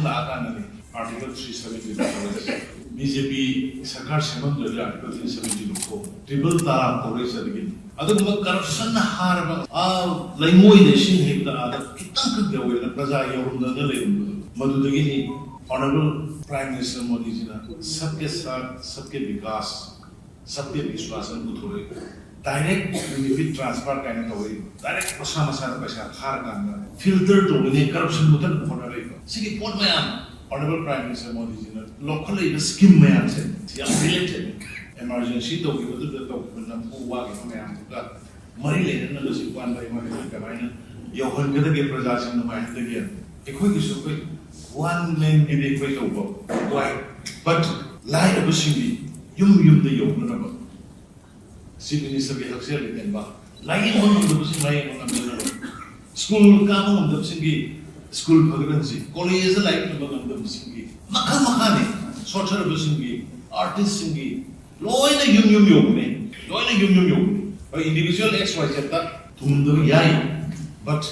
Article 370 BJP Sarkar Seman Article 370 Tribal Tara Corporation again. Other corruption harm Lamoy the Shin him the other Kitank the way the Praza Yorum the Lane Madudagini Honorable Prime Minister Modi Sabke Sar Sabke Vikas Sabke Vishwasan Kuture direct benefit transfer kind of way direct Pasama Sana Pasha Hargan filter to corruption Mutan Honorable Siki Port Mayan. Honorable Prime Minister Modi locally the scheme may have said, related emergency to give the talk when the poor walking man got money later than the one by Marina. You will get a presence in the mind again. A quick is quick, one name in a quick over. Why? But lie of a shingy, yum the yoke. City Minister be auxiliary and back. Lying on the bushing, lying on the school come on the shingy. School presidency, college like the Singi, Makamahani, Sorter of Singi, artist Singi, law in a union yogni, law in a union yogni, by individual XYZ, Tumdo Yai. But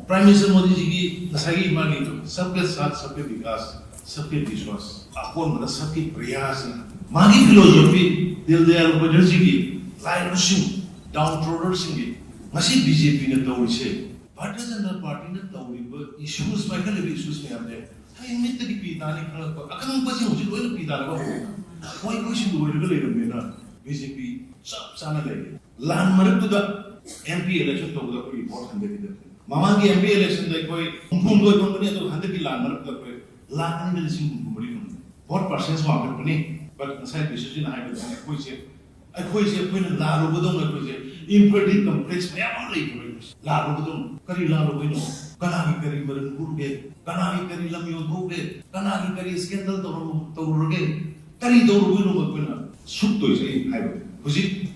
Prime Minister Modi, Nasagi Mani, Sublet Sat, Sublet Vikas, Sublet Vishwas, upon the Saki Priyas, Magi philosophy, till they are Vajarjigi, Lion Machine, downtrodden Singi, Masi BJP in the Doriche. Parties and the party in the Tauri, issues, Michael issues may have there. I meet the Pitani, I can't pass you to Pitana. Why question the regular BJP, Sanade. Land Mark to the MP election to the report and the Mamaki MP election, they go, Mumbo company to 100 land mark the way. Land in what persons market money, but the side decision I will say. I question when La Rubodon, imperty complex, La Rubodon, Kari La Rubino, Kanaki Kari Maran Gurge, Kanaki Kari Lamio Gurge, Kanaki Kari Scandal to Ruge, Kari Doruino, Suto is a highway. Was it?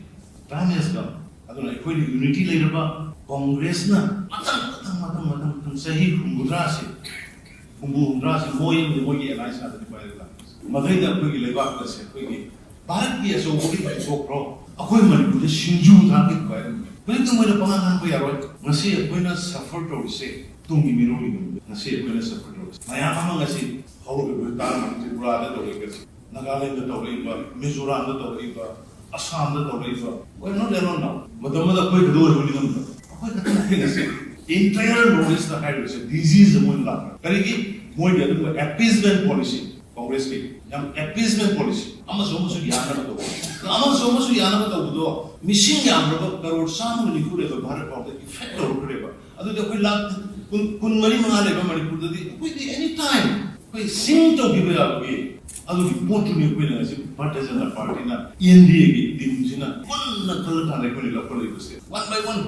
Time has come. I don't like unity later, Congress na, Madam, Sahi, Mudrasi, Umbudrasi, Moy, the Moy, and I started by the Madrid, quickly, Levak, quickly. Bharat is so pro. A woman with a Shinju target by them. When the winner Pangan by a road, Nasi a winner suffered to say, Tungi Miruni, Nasi a winner suffered to. I am among us, how we done to brother the Lakers, Nagaland the Toriba, Mizoram the Toriba, Assam the Toriba. We're not alone now, but the mother quick door will them. Entire notice the head was a disease among Laka. Kariki, more than appeasement policy, Congress appeasement policy. Amazon Yana, Amazon Yana, missing Yamra, Karod Sam, when you could have a part of the effect of river. Other than we lacked Kunmarima, Manipur, with any time. We seem to give it away. Other than Portugal winners, partisan and party, India, Dimjina, one color, one by one.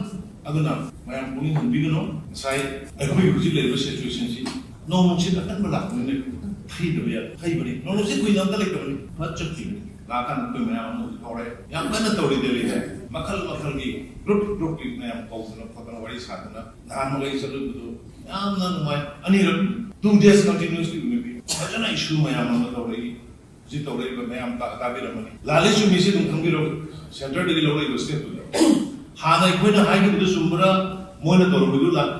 Other than I am going on Bigano, side, I hope you will situation. No one should attend the Hey, no, sit with them, but chucky. Lakan Pimam, or young mandatory daily. Makal, group, name, Potawari Satana, Namaway Saludo, Anira, 2 days continuously maybe. Such an issue, my Amatori, Zitori, Mayam Taviramani. Lalish, you miss it in Kangiro, Center de Lori was step to them. Hana, when I hide the Sumbra, Monitor,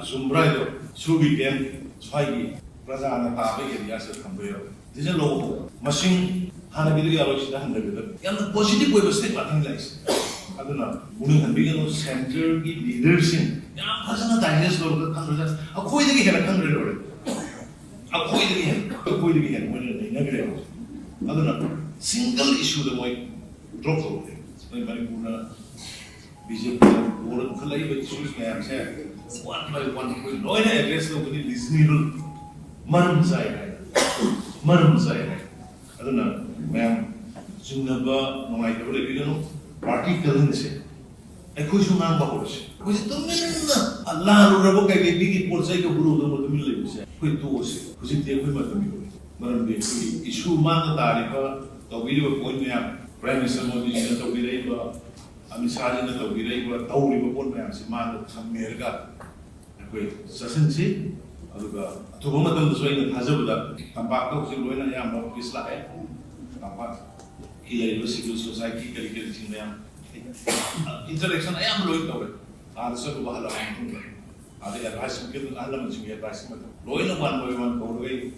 Sumbrado, Subi Game, Swagi. Praza Tabi and Yasser Cambreo. This is a low machine, Hanabidi Alosh, and positive way of state Latin lies. I don't know, Muni and Bigano center leaders in Hasana Dynasty of the country. A quite again a country or a quite again when they never. I don't know, single issue the way drop over there. Manipur, BJP, Warren Kalai, but issues may have said one by one. No address of this needle. Marum Zai, I don't know, ma'am, Sunaba, no, I don't know, party currency. A cushion number horse. Was it the men? Allah, Raboka, a big portrait of Guru, the middle, quit to us, who's it the equipment. Marum, issue Mandatarica, the video of point me up, Prime Minister Modi, the Vireva, Amisari, the Vireva, Tauri, upon me, Simanda, some Merga. Wait, Sassensi? To whom the swing has over the Tampaco, Silvana, Yam, Isla, Tampa, Hila, civil society, calculating them. Interaction, I am loyal to it. Answer to Bahala, are the advice given elements we advise. Loyal one by one, go away.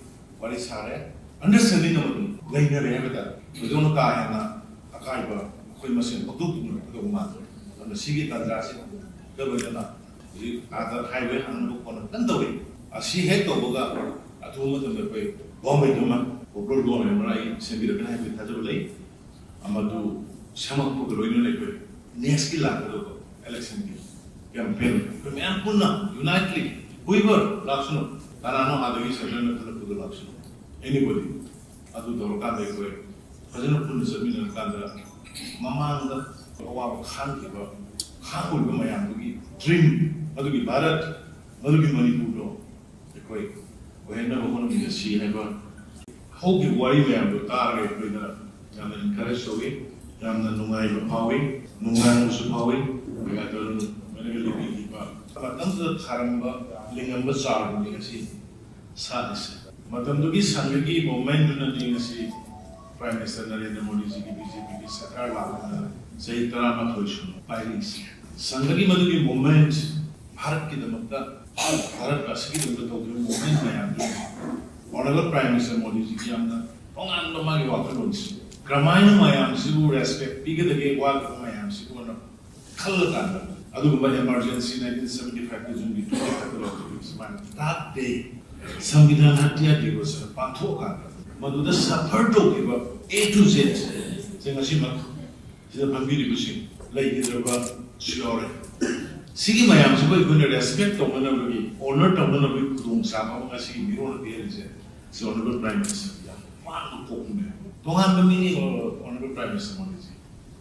wari sare understanding of later ever we don't die and a kaiba we must do ma and the sigi tadrasi governor other highway and look on a way as she had to boga at home of the way bombay duma or road going right send me the kind with Tajulay Amadu Shamaku the next election campaign unitely whoever Lakshano Tarano had the certain to the Lakshano anybody Adu Doroka way President Punisabin and Kanda Mama Khan Kiba Khan would be my dream Madugi Bharat Madugi Manipur the quake when never want to be a sea never hope you worry me about target with the encourage away Ram the Nungai Pawi Nungan Supawi we got the but under Karamba Lingamba Sar Legacy Sadis Madam Dugi Sangaki moment in the Legacy Prime Minister Narendra Modi BJP Sakar say Tarama Toshu Paris Sangaki Madugi moment Bharat ki damata Bharat Asiki the moment I am Honorable Prime Minister Modi ji amna ongan no magi wakalons Gramina mayam sibu respect piga the gay wal mayam sibu no khal Adugumba emergency 1975 is only 2 years that day Samvidhan Hatya Divas Pathoka Maduda suffered to give up A to Z Singashima is a Bambiri Bushing like Hidrova Shiore Sigi Mayam Sibu is going to respect of one of the honor of one of the Kudum Sama Asi Miro appearance the Honorable Prime Minister one Pokune don't have the meaning of Honorable Prime Minister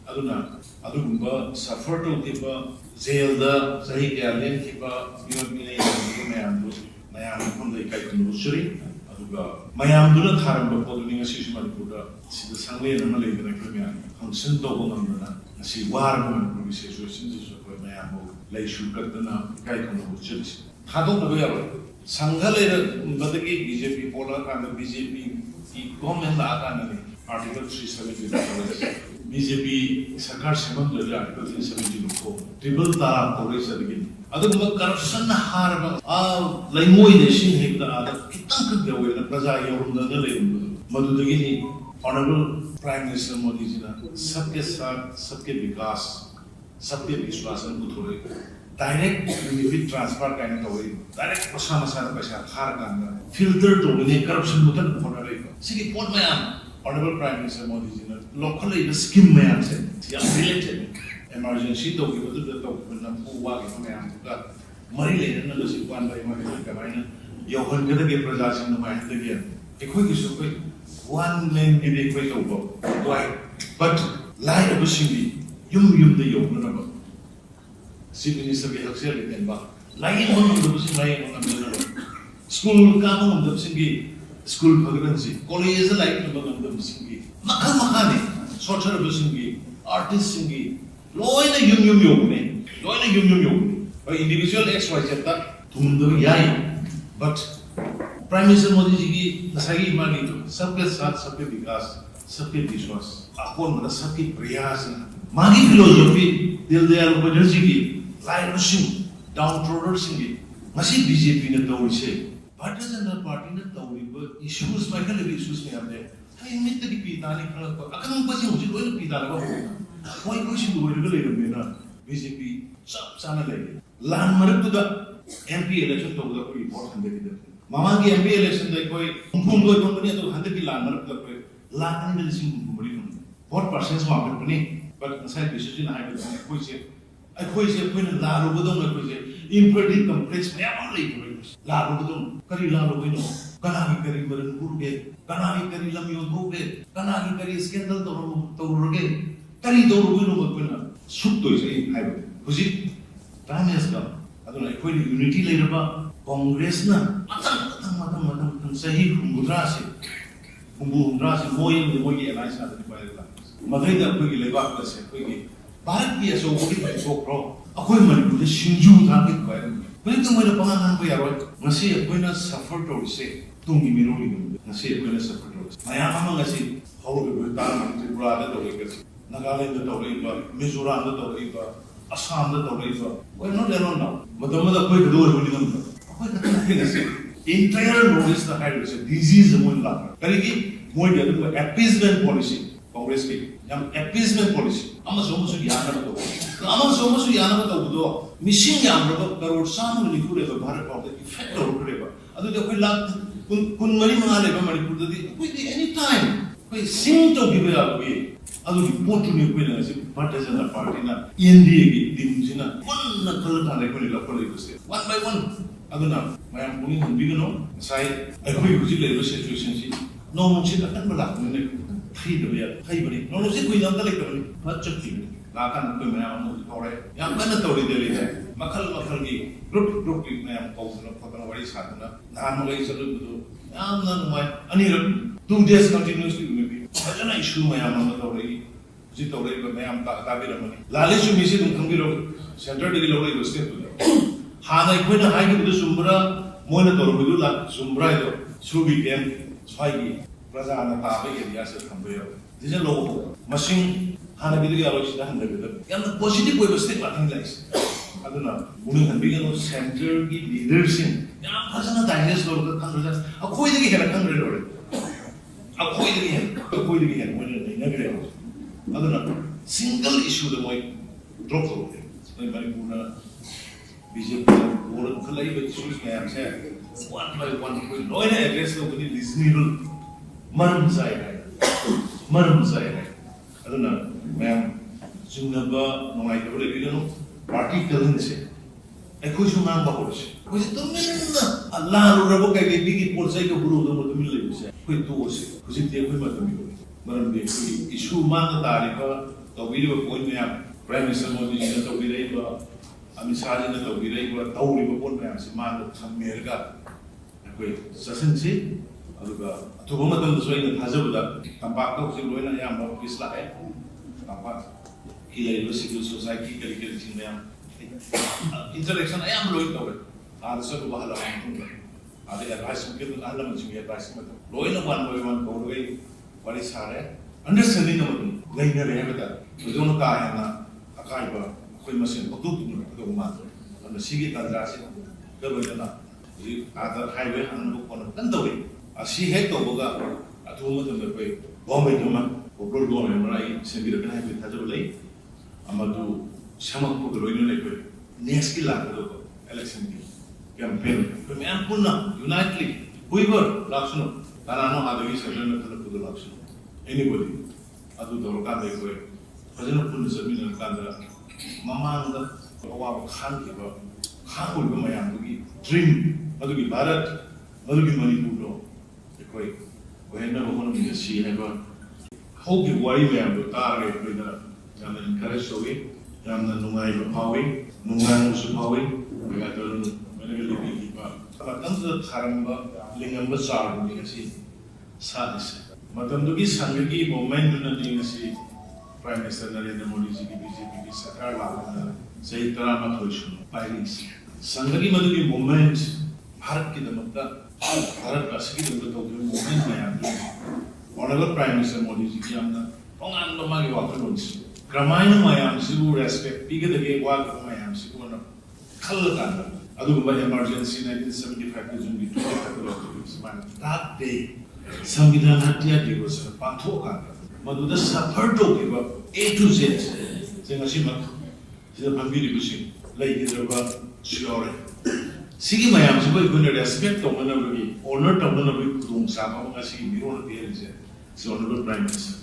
Aduna Adugumba suffered to give up jail the Sahi Alien Kipa, Mayam from the Kaikan Usuri, Aduga. Mayam do not harm the Poduning Sishman Buddha, see the Sunday and Malay and Crimea, Hansen Dogonamana, see Warman pronunciations of Mayamo, Lay Shukatana, Kaikan Usuri. Hado Navero, Sangale, Badaki, BJP, Polar, and the BJP, Comment Akana, Article 370. BJP Sakar Seman the Article 370 Tribal Tara Police again. Other corruption harm Langoi nation hit the other Kitank the way the Plaza Yorun the Lane Madudagini Honorable Prime Minister Modi Sabke Sat Sabke Vikas Sabke Vishwas and Kuthore direct benefit transfer kind of way direct Pasama Pasha Hargan filter to corruption Mutan Honorable Siki Port Mayam Honorable Prime Minister Modi locally the scheme may have said, related emergency to give the talk when I'm walking from Maryland and the one by Marina, Johan get a presence in the mind again. A quick is quick, one name in a quick over. Why? But lie of a shingy, yum the yoke number. Sydney is a bit of selling, but lying on the bush, lying on the school come on the singy, school presidency, college is a light number on the singy. Makamahani, sorcerer Busingi, artist Singi, Loina Yum Yum, Loina Yum Yum, by individual XYZ, Tumdu Yai. But Prime Minister Modi, Nasagi Mani, Sabke Sat, Sabke Vikas, Sabke Vishwas, upon the Sabke Priyas, Magi philosophy, till they are Bajerjigi, Lai Rushing, downtrodden Singi, Masi BJP in the Tauri say, partisan party in the Tauri, but issues, Michael issues me up there. I meet the Pitani, I can't put you to Pitana. Why push you to the BJP, Sanale, Land Mark to the MP election to the report and the Mamaki MP election, they go, Mumbo company to 100 land mark the way, Land in the Singapore. What persons market money, but inside decision I will say, I quit a queen and La Rubodon, imperty complex, never late. La Rubodon, Karila Rubino. Kanagi kari baran burge, kanagi kari lamyon burge, kanagi kari scandal toruge, kari toruino baguna, sukto is a highway. Husi, time has come. Aduna equal unity later ba, Congress na, matam, sahi humbudrasi, moyem the moyi alliance at the Bible. Madrida quickly levak the se, quickly. Bharat so what if I so pro? A woman with the Shinju target by them. When the way the Pangan we are, Nasi, a winner suffered to say. Tungi Miruli, Nasi, when it's a produce. I am among us, how we will down to Brother Dorigas, Nagaland the Doriva, Mizoram the Doriva, Assam the Doriva. We're not alone now, but the mother quick door will remember. entire notice the high disease among la. Kariki, more than appeasement policy, Congress appeasement policy. Amazomus Yana, Amazomus Yana, missing Yamra, the road, some will include a part of the effect of whatever. Other than we love Kunmari Manipur with any time. We seem to give it away. Other report to me when I said, partisan a party, India, Dimjina, one color, one by one. Aduna, my am going to begin side. I go to the situation. No one said, I'm not going to feed the way. No one said, we don't like much of it. Lakan to my own story. Young mandatory daily. Makal group with my own for the way Satana. I'm always a little bit. I'm not my. I need 2 days continuously. Maybe. I don't issue my own authority. Sit already, but I am Tavi. Lalish, you miss it in Kangiro. Saturday, the lawyer was step to them. Hana equina high to the Sumbra, Monitor Vidula, Sumbrado, Subican, Swagi, Razana Tavi, and Yasser Cambrio. This is a low machine, Hana Vidia, which done with them. And positive way was still nothing less. I don't know, Moving and Bigano Center, leaders in Hasana Dynasty of the country. A quid again, a country or a quid again, when they never. I don't know, single issue the way drop over there. BJP board collide with issues may have said one by one will no address of the reasonable Marum Zai. I don't know, ma'am. Junaba, no idea, party telling the a cushion number horse. Was it the men? A land of a big mosaic of Guru, the middle say, quit to us, because it the equipment. Marum issue mandatory, the video point me up, Prime Minister Modi, the video. Amisali na tawbiray ko tawri ko pon mayam si man sa Amerika ako'y sasensi aduga atubo matam so ina hazabda tampak ko si loina yam ba isla tampak kilay civil society kali sin mayam interaction ayam loin ko ba sa ko bahala ko ade advice ko alam mo si advice mo loina one by one ko loy wali sare understanding mo laina rehata dono ka na akai ba कोई machine को दूध दूध मात्र और सिगी तंजासी कब है ना ये आधार हाईवे हम लोग कौन कंदोरी असी है तो होगा अथवा मतलब कोई गवर्नमेंट में ओवरऑल गवर्नमेंट में आई सेंटर के हाईवे था जो ले अमदु समक को लोई नहीं कोई नेक्स्ट की लाग दो इलेक्शन की कैंपेन तो मैं पुन्ना यूनाइटली कोई बार लाक्षणों तारानो आदमी सेंटर में थलक को लाक्षणों anybody अदु दौर का देखो भजन पुन्ना सभी ने कांदा Mamanga, our country, Hakul Mayam, dream, Madugi Barat, Madugi Manipur, the quake. We never want to be a sea ever. Hope you worry them to target with the encouraged away, Yamna Nungai Pawi, Nungan Supawi, we got to really keep up. But under the Karamba, Lingam Bazaar, you can see sadness. Matanduki Sangaki, momentum, you can see. Prime Minister Narendra Modi ji की BJP की सरकार लागू सही तरह मत हो शुरू पाइलिस संगरी Madhuri movement Bharat की दमकता भारत का सही दमकता उधर मूवमेंट में आते हैं honourable prime minister Modi ji की हमने पंगान लोमागी वाकलोंस ग्रामीण मायाम से वो रेस्पेक्ट पीके दगे वाक मायाम से वो ना खल कांडा अदुगुबा इमरजेंसी 1975 के जुन की 25 that day संविधान हत्या दिवस पांचों Kanda Maduda suffered to give up A to Z. Singashima, the Pambiri Bushing, like the river, Shiore. Sigi Mayam, so we're going to respect of Manabri, or not of Manabri, Kum Sama, as he be on the air. So, Honorable Prime Minister,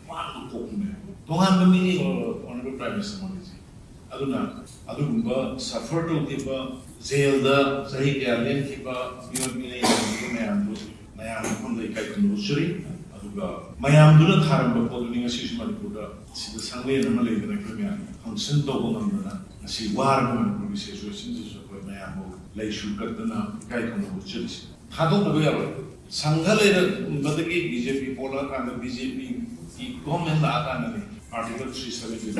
one Pokum. Don't have the meaning of Honorable Prime Minister Monisi. Aduna, Adumba, suffered to give up Zelda, Sahi Alien Kipa, Mayam, Mayam, from the Kaikun Ushri. Mayam do not harm the following association Manipur. See the Sunday and Malay the Premier, Hansen Dogon, see Warman pronunciations of Mayamo, Lay Shukatana, Kaikon Church. Hadon aware, Sangale, Badaki, BJP, Polar, and the BJP, government Article 370.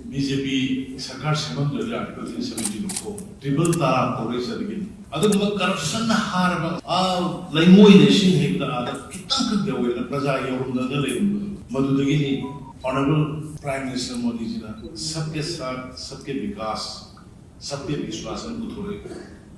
BJP Sakar Seman, Article 374. Tribal Tara, Corres again. Other corruption harm like more nation hit the other Kitank the way the Praza Yorum the Madudagini, Honorable Prime Minister Modi Jina, Sabke Vikas, Sabke Vishwas and Kuture,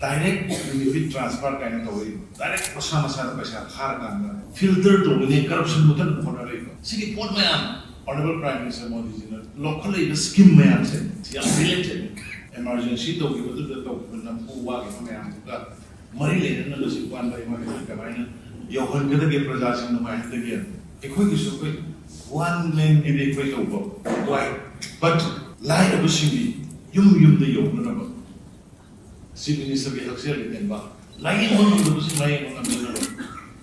direct benefit transfer kind of way. Direct masa paisa khar kan filter to ne corruption mutan khona re. Sigi pon mayam Honorable Prime Minister Modi ji locally scheme mayam se ya related emergency to gi bodu to na puwa gi mayam ka mari le na lo si kwan bai mari ka bai na yo hon ga de praja sing na mai de gi ekoi gi su koi one man gi de koi to why but line of singi yum de yo na ba Chief Minister ke haksel le ba line on the sing line on the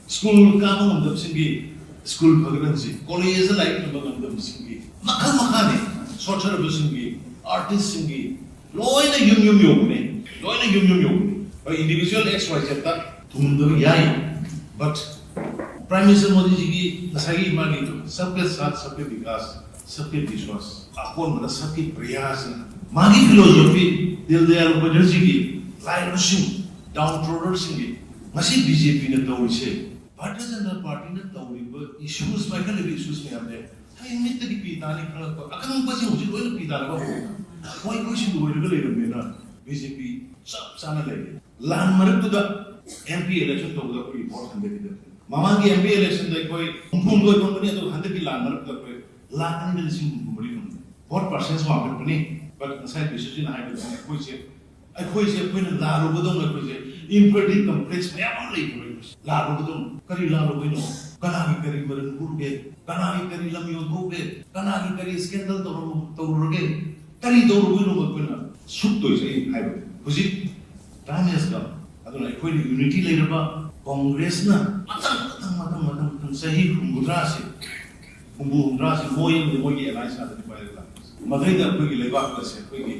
school ka on the singi school phagransi college like no bang the singi makha makha ne social singi artist singi loina yum ne loina yum by individual xyz ta thum do yai but Prime Minister Modi ji ki nasagi mani sabke sath sabke vikas sabke vishwas apon mala sabke prayas magi philosophy dil dayal upadhyay ki line machine downtrodden singi masi BJP na tawise Bharatiya Janata Party na tawriba issues mai kala issues me amne hai mit ki pitani kala ko akang pa si hujil oil pitala ba koi koi si do le le na BJP sab sana le lan marak to da MP election to da koi report hande ki mama ki MP election da koi phum koi company to hande ki lan marak da koi lan ni le sing buri no what percent ma ba ni but inside decision hai da koi se ai koi se koi na la ro ba dong koi se infertility complex me am le koi la ro ba dong kari la ro koi no kana ki kari maran kurge kana ki kari lam yo dhuge kana ki kari scandal to roge kari do ro no koi na suk to se hai ba huji time has come aduna koi unity le ba Congress na matang sahi khumbutra se moy ki alliance na de pai la madai da koi ki leba ka se koi ki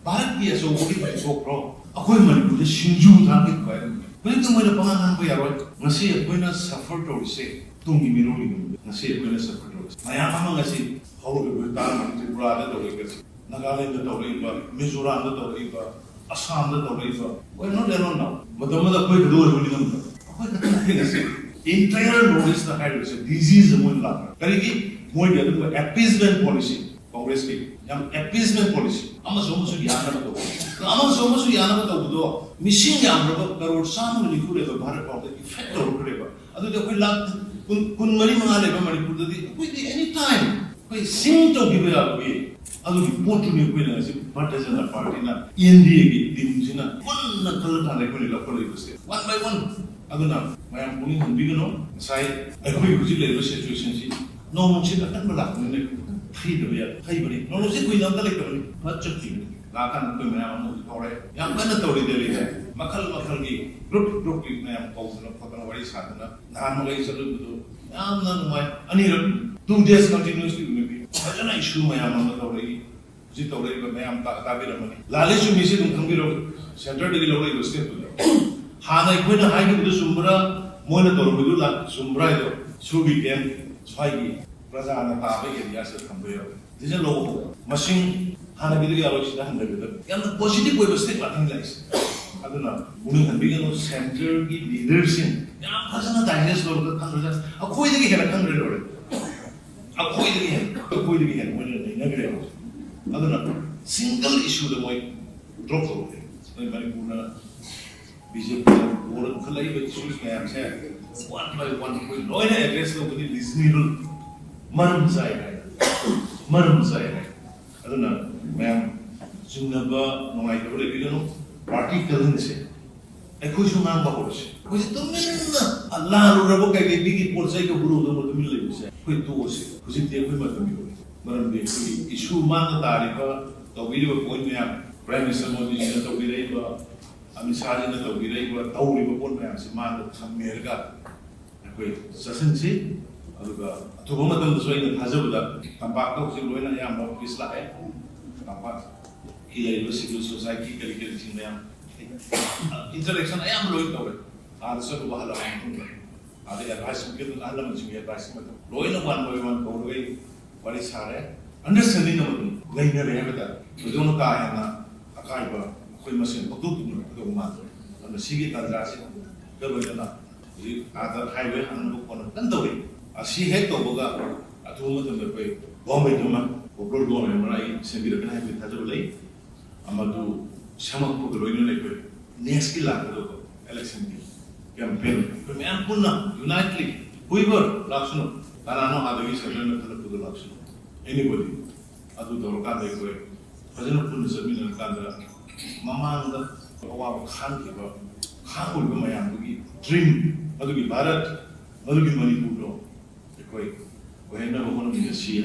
Bharat ki aso ki pai so pro akoi Manipur de shinju tha ki pai koi to moi na pangan han ko yaroi ngasi koi na suffer to se tungi miro ni ngasi koi na suffer to maya ama ngasi haw ko ta man Tripura da to ke Nagaland da to ba Mizoram da to ba Assam da to ba koi no there now madam da koi do ro ni nam entire notice the head is a disease among la karigi moi ga du appeasement policy Congress ki yam appeasement policy ama so yana ba to do missing yam ro crore sam ni kure ba Bharat of the effect ro kure ba adu de koi lag kun mari ma le ba Manipur da di koi any time koi sing to give up we adu ki potu ni koi na se Bharatiya Janata Party na NDA ki dim sina one na kal ta le koi la koi ko se one by one aduna mayam puni hunbigano sai akoi huji le situation si no mo chi kan bala ne thi de ya thai bani no no si koi nam ta le ko ni pachak ti la kan ko mayam mo tore yam kan to de le makal ki group ki mayam ko no phatana wari sadana nan mo gai salu do yam nan mai ani ro 2 days continuously ne ajana issue mayam mo tore ji tore ba mayam ta bi ra mani lale su mi si dum khang bi ro center de lo gai state Hana ikoi hai ki sumbra moina to ru la sumbra do subi ken swagi praja na ta be area se thambe yo dise lo machine hana bi ga lo sida hande be yam positive way state la thing like aduna uni han bi ga center ki leadership yam phasana digest lo ka khang ra akoi de ki hena khang re lo akoi de ki hen moina na gre aduna single issue de moi drop hogai Manipur na BJP or khalai be issues me am say one by one koi loina address lo kuni reasonable maram sai aduna ma'am jungna ba nongai ko le bigano party kalin se ai khoi su nang ba ho se khoi to minna Allah ro rabo kai ge bigi por sai ko guru do to min le se khoi to se khoi te khoi ma to mi ko maram be khoi issue man ta ri ba to bi ro point me am Prime Minister Modi ji to bi rei ba Ami saji na to girai ba tauri ba pon mayam se man da thammerga koi sasan se aduga to ba matam da soina thajabu da tampak to se loina yam ba isla hai tampak hilai lo civil society kali thing mayam interaction ayam loi to ba ar sa ba hala ade advice ke to hala man chimi advice ma to loina one by one ko loi wali sare understanding no laina re ba da to no ka yana akai ba koi masin patu to ma and sigi tandra se ga ba na ji adar highway an bu kon kan to ri asi he to boga atu ma to koi bombe to ma ko do ma rai se bi ra highway ta jo lai amadu sama ko lo ino le koi next ki lakdo election ki campaign to man punna unitely whoever lakshno tarano adagi seven na pudu lakshno anybody adu dorka de ko fajana punna sabina kanda mamanga awa khan ki ba khan ko mayam gi dream adu ki bharat adu ki manipur do koi ko henna ko no mi si